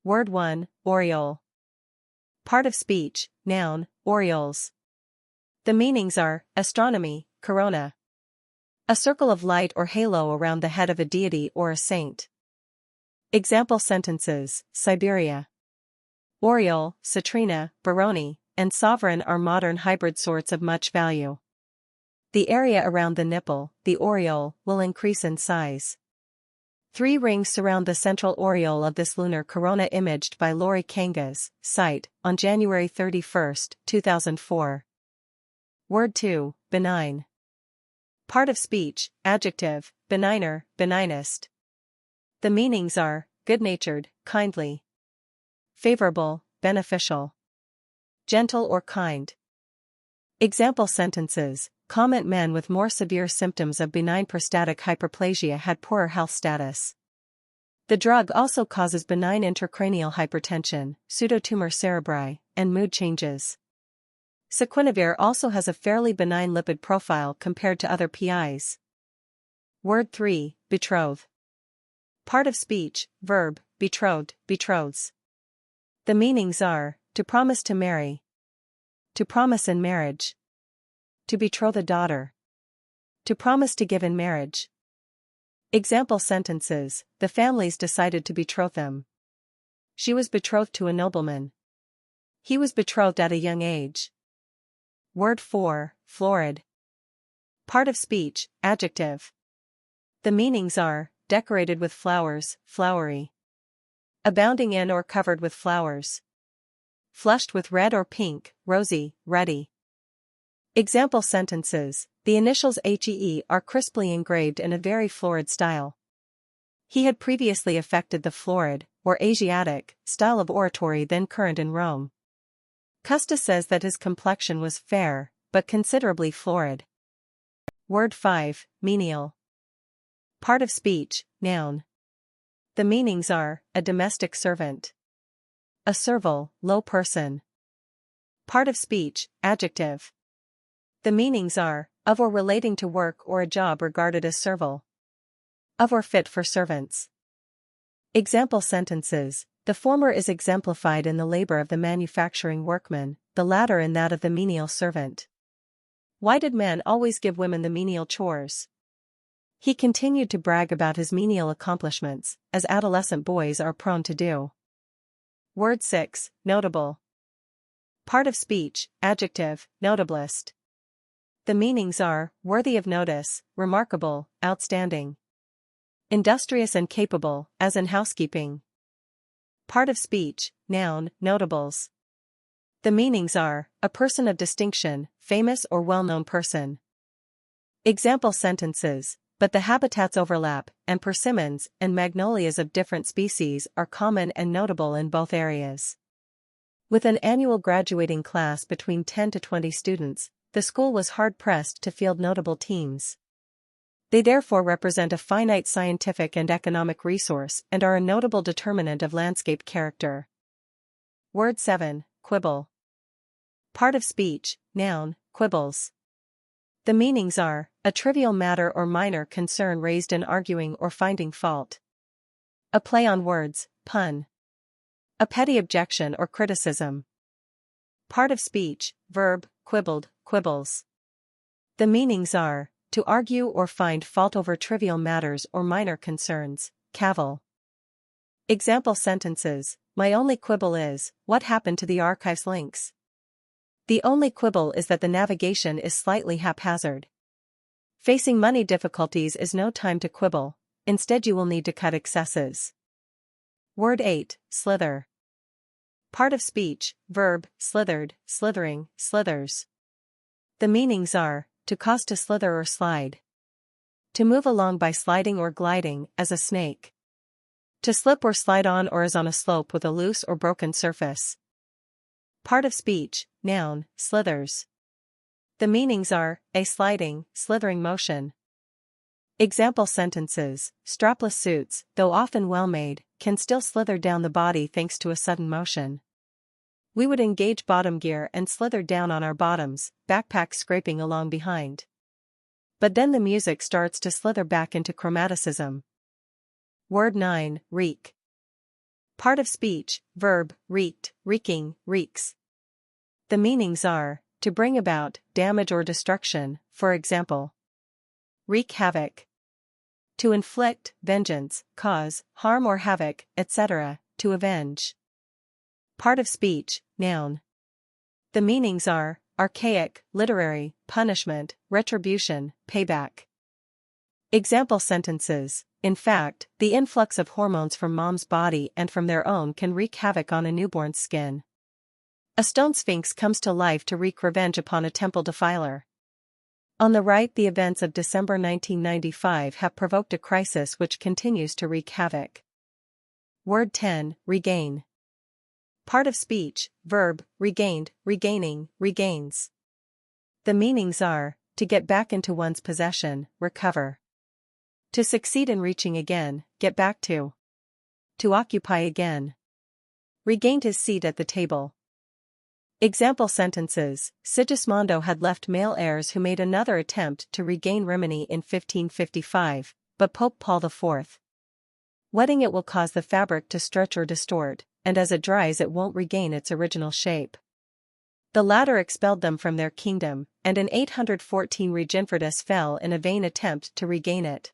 Word 1, aureole. Part of speech, noun, aureoles. The meanings are, astronomy, corona. A circle of light or halo around the head of a deity or a saint. Example sentences, Siberia. Aureole, citrina, baroni, and sovereign are modern hybrid sorts of much value. The area around the nipple, the aureole, will increase in size. 3 rings surround the central aureole of this lunar corona imaged by Lori Kangas, site, on January 31, 2004. Word 2, benign. Part of speech, adjective, benigner, benignest. The meanings are, good-natured, kindly. Favorable, beneficial. Gentle or kind. Example sentences, comment men with more severe symptoms of benign prostatic hyperplasia had poorer health status. The drug also causes benign intracranial hypertension, pseudotumor cerebri, and mood changes. Sequinavir also has a fairly benign lipid profile compared to other PIs. Word 3, betroth. Part of speech, verb, betrothed, betroths. The meanings are, to promise to marry. To promise in marriage. To betroth a daughter. To promise to give in marriage. Example sentences, the families decided to betroth them. She was betrothed to a nobleman. He was betrothed at a young age. Word 4, florid. Part of speech, adjective. The meanings are, decorated with flowers, flowery. Abounding in or covered with flowers. Flushed with red or pink, rosy, ruddy. Example sentences, the initials HEE are crisply engraved in a very florid style. He had previously affected the florid, or Asiatic, style of oratory then current in Rome. Custis says that his complexion was fair, but considerably florid. Word 5, menial. Part of speech, noun. The meanings are, a domestic servant. A servile, low person. Part of speech, adjective. The meanings are, of or relating to work or a job regarded as servile. Of or fit for servants. Example sentences, the former is exemplified in the labor of the manufacturing workman, the latter in that of the menial servant. Why did men always give women the menial chores? He continued to brag about his menial accomplishments, as adolescent boys are prone to do. Word 6, notable. Part of speech, adjective, notablest. The meanings are, worthy of notice, remarkable, outstanding. Industrious and capable, as in housekeeping. Part of speech, noun, notables. The meanings are, a person of distinction, famous or well-known person. Example sentences, but the habitats overlap, and persimmons and magnolias of different species are common and notable in both areas. With an annual graduating class between 10 to 20 students, the school was hard-pressed to field notable teams. They therefore represent a finite scientific and economic resource and are a notable determinant of landscape character. Word 7, quibble. Part of speech, noun, quibbles. The meanings are, a trivial matter or minor concern raised in arguing or finding fault. A play on words, pun. A petty objection or criticism. Part of speech, verb, quibbled, quibbles. The meanings are, to argue or find fault over trivial matters or minor concerns, cavil. Example sentences, my only quibble is, what happened to the archive's links? The only quibble is that the navigation is slightly haphazard. Facing money difficulties is no time to quibble, instead you will need to cut excesses. Word 8, slither. Part of speech, verb, slithered, slithering, slithers. The meanings are, to cause to slither or slide. To move along by sliding or gliding, as a snake. To slip or slide on or as on a slope with a loose or broken surface. Part of speech, noun, slithers. The meanings are, a sliding, slithering motion. Example sentences, strapless suits, though often well-made, can still slither down the body thanks to a sudden motion. We would engage bottom gear and slither down on our bottoms, backpack scraping along behind. But then the music starts to slither back into chromaticism. Word 9, reek. Part of speech, verb, wreaked, wreaking, wreaks. The meanings are, to bring about damage or destruction, for example. Wreak havoc. To inflict, vengeance, cause, harm or havoc, etc., to avenge. Part of speech, noun. The meanings are, archaic, literary, punishment, retribution, payback. Example sentences. In fact, the influx of hormones from mom's body and from their own can wreak havoc on a newborn's skin. A stone sphinx comes to life to wreak revenge upon a temple defiler. On the right, the events of December 1995 have provoked a crisis which continues to wreak havoc. Word 10, regain. Part of speech, verb, regained, regaining, regains. The meanings are, to get back into one's possession, recover. To succeed in reaching again, get back to. To occupy again. Regained his seat at the table. Example sentences. Sigismondo had left male heirs who made another attempt to regain Rimini in 1555, but Pope Paul IV. Wetting it will cause the fabric to stretch or distort, and as it dries it won't regain its original shape. The latter expelled them from their kingdom, and in 814 Reginfridus fell in a vain attempt to regain it.